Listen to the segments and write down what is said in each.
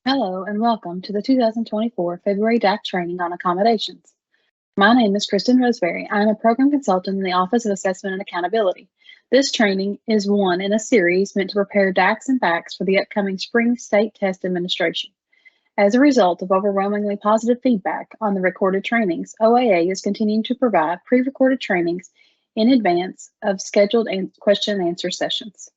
Hello and welcome to the 2024 February DAC training on accommodations. My name is Kristen Roseberry. I am a program consultant in the Office of Assessment and Accountability. This training is one in a series meant to prepare DACs and BACs for the upcoming spring state test administration. As a result of overwhelmingly positive feedback on the recorded trainings, OAA is continuing to provide pre-recorded trainings in advance of scheduled question and answer sessions.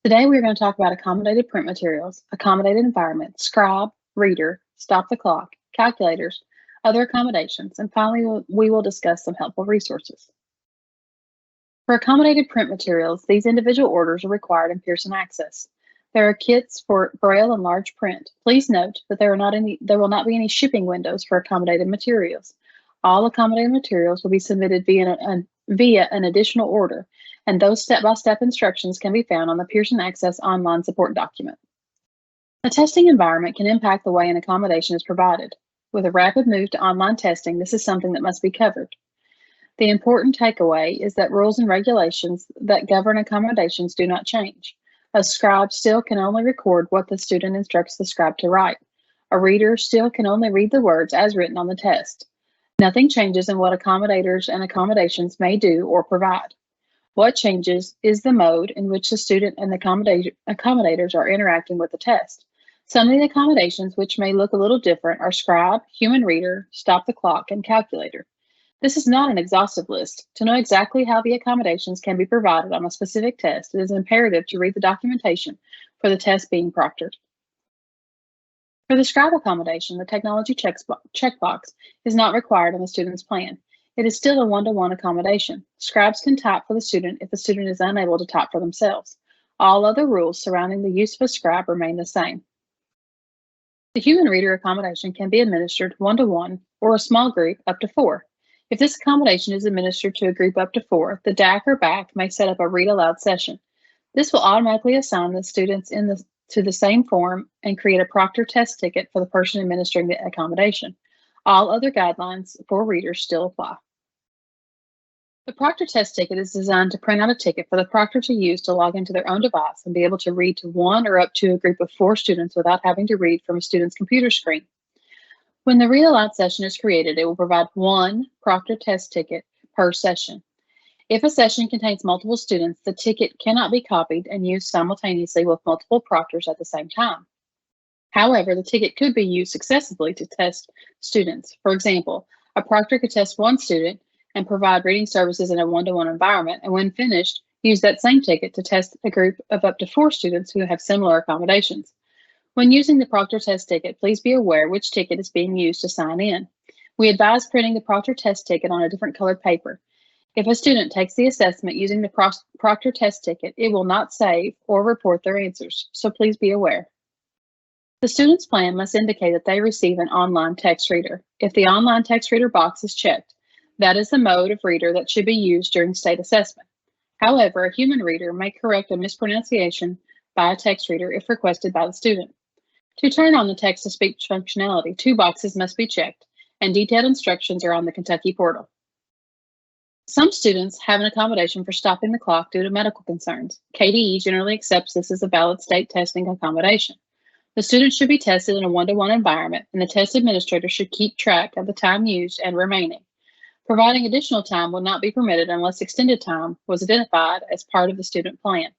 Today, we're going to talk about accommodated print materials, accommodated environment, Scribe, reader, stop the clock, calculators, other accommodations, and finally, we will discuss some helpful resources. For accommodated print materials, these individual orders are required in Pearson Access. There are kits for Braille and large print. Please note that there will not be any shipping windows for accommodated materials. All accommodated materials will be submitted via an additional order, and those step-by-step instructions can be found on the Pearson Access online support document. The testing environment can impact the way an accommodation is provided. With a rapid move to online testing, this is something that must be covered. The important takeaway is that rules and regulations that govern accommodations do not change. A scribe still can only record what the student instructs the scribe to write. A reader still can only read the words as written on the test. Nothing changes in what accommodators and accommodations may do or provide. What changes is the mode in which the student and the accommodators are interacting with the test. Some of the accommodations which may look a little different are Scribe, Human Reader, Stop the Clock, and Calculator. This is not an exhaustive list. To know exactly how the accommodations can be provided on a specific test, it is imperative to read the documentation for the test being proctored. For the Scribe accommodation, the technology checkbox is not required on the student's plan. It is still a one-to-one accommodation. Scribes can type for the student if the student is unable to type for themselves. All other rules surrounding the use of a scribe remain the same. The human reader accommodation can be administered one-to-one or a small group up to 4. If this accommodation is administered to a group up to 4, the DAC or BAC may set up a read-aloud session. This will automatically assign the students to the same form and create a proctor test ticket for the person administering the accommodation. All other guidelines for readers still apply. The proctor test ticket is designed to print out a ticket for the proctor to use to log into their own device and be able to read to one or up to a group of 4 students without having to read from a student's computer screen. When the read-aloud session is created, it will provide one proctor test ticket per session. If a session contains multiple students, the ticket cannot be copied and used simultaneously with multiple proctors at the same time. However, the ticket could be used successively to test students. For example, a proctor could test one student and provide reading services in a one-to-one environment, and when finished, use that same ticket to test a group of up to 4 students who have similar accommodations. When using the proctor test ticket, please be aware which ticket is being used to sign in. We advise printing the proctor test ticket on a different colored paper. If a student takes the assessment using the proctor test ticket, it will not save or report their answers, so please be aware. The student's plan must indicate that they receive an online text reader. If the online text reader box is checked, that is the mode of reader that should be used during state assessment. However, a human reader may correct a mispronunciation by a text reader if requested by the student. To turn on the text-to-speech functionality, 2 boxes must be checked, and detailed instructions are on the Kentucky portal. Some students have an accommodation for stopping the clock due to medical concerns. KDE generally accepts this as a valid state testing accommodation. The student should be tested in a one-to-one environment, and the test administrator should keep track of the time used and remaining. Providing additional time will not be permitted unless extended time was identified as part of the student plan.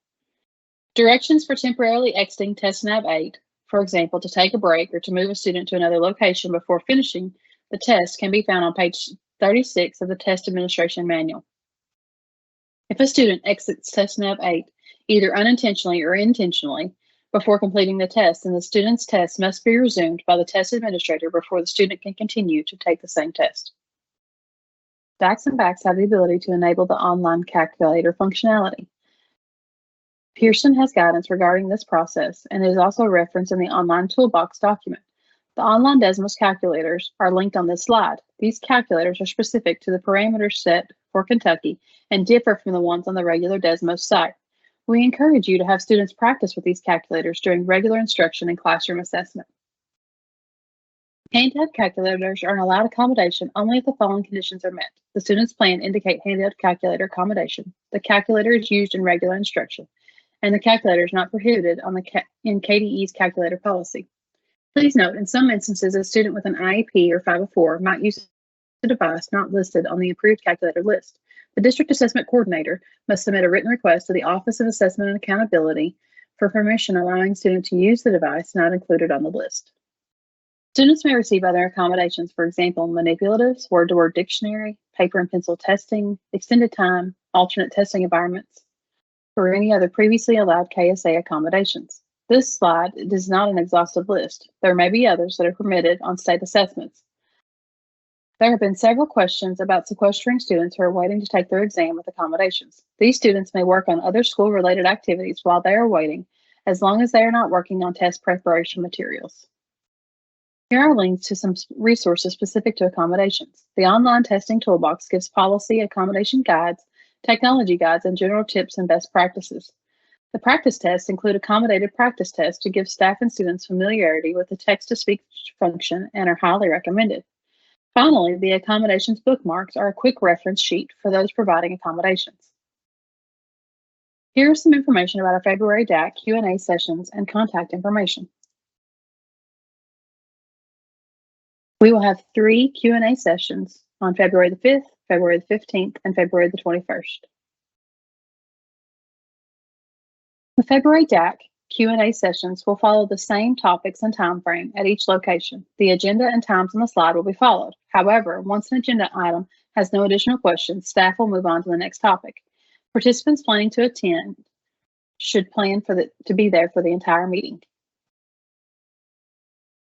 Directions for temporarily exiting TestNav 8, for example, to take a break or to move a student to another location before finishing the test, can be found on page 36 of the Test Administration Manual. If a student exits TestNav 8, either unintentionally or intentionally, before completing the test, then the student's test must be resumed by the test administrator before the student can continue to take the same test. DACs and BACs have the ability to enable the online calculator functionality. Pearson has guidance regarding this process, and it is also referenced in the online toolbox document. The online Desmos calculators are linked on this slide. These calculators are specific to the parameters set for Kentucky and differ from the ones on the regular Desmos site. We encourage you to have students practice with these calculators during regular instruction and classroom assessment. Handheld calculators are an allowed accommodation only if the following conditions are met. The student's plan indicate handheld calculator accommodation. The calculator is used in regular instruction, and the calculator is not prohibited in KDE's calculator policy. Please note, in some instances, a student with an IEP or 504 might use a device not listed on the approved calculator list. The district assessment coordinator must submit a written request to the Office of Assessment and Accountability for permission allowing student to use the device not included on the list. Students may receive other accommodations, for example, manipulatives, word-to-word dictionary, paper and pencil testing, extended time, alternate testing environments, or any other previously allowed KSA accommodations. This slide is not an exhaustive list. There may be others that are permitted on state assessments. There have been several questions about sequestering students who are waiting to take their exam with accommodations. These students may work on other school-related activities while they are waiting, as long as they are not working on test preparation materials. Here are links to some resources specific to accommodations. The online testing toolbox gives policy, accommodation guides, technology guides, and general tips and best practices. The practice tests include accommodated practice tests to give staff and students familiarity with the text-to-speech function and are highly recommended. Finally, the accommodations bookmarks are a quick reference sheet for those providing accommodations. Here is some information about our February DAC Q&A sessions and contact information. We will have 3 Q&A sessions on February the 5th, February the 15th, and February the 21st. The February DAC Q&A sessions will follow the same topics and time frame at each location. The agenda and times on the slide will be followed. However, once an agenda item has no additional questions, staff will move on to the next topic. Participants planning to attend should plan to be there for the entire meeting.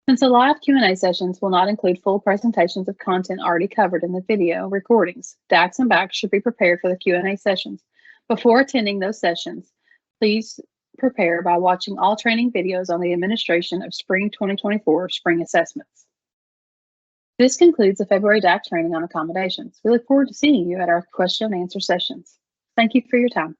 Since the live Q&A sessions will not include full presentations of content already covered in the video recordings, DACs and BACs should be prepared for the Q&A sessions. Before attending those sessions, please prepare by watching all training videos on the administration of Spring 2024 spring assessments. This concludes the February DAC training on accommodations. We look forward to seeing you at our question and answer sessions. Thank you for your time.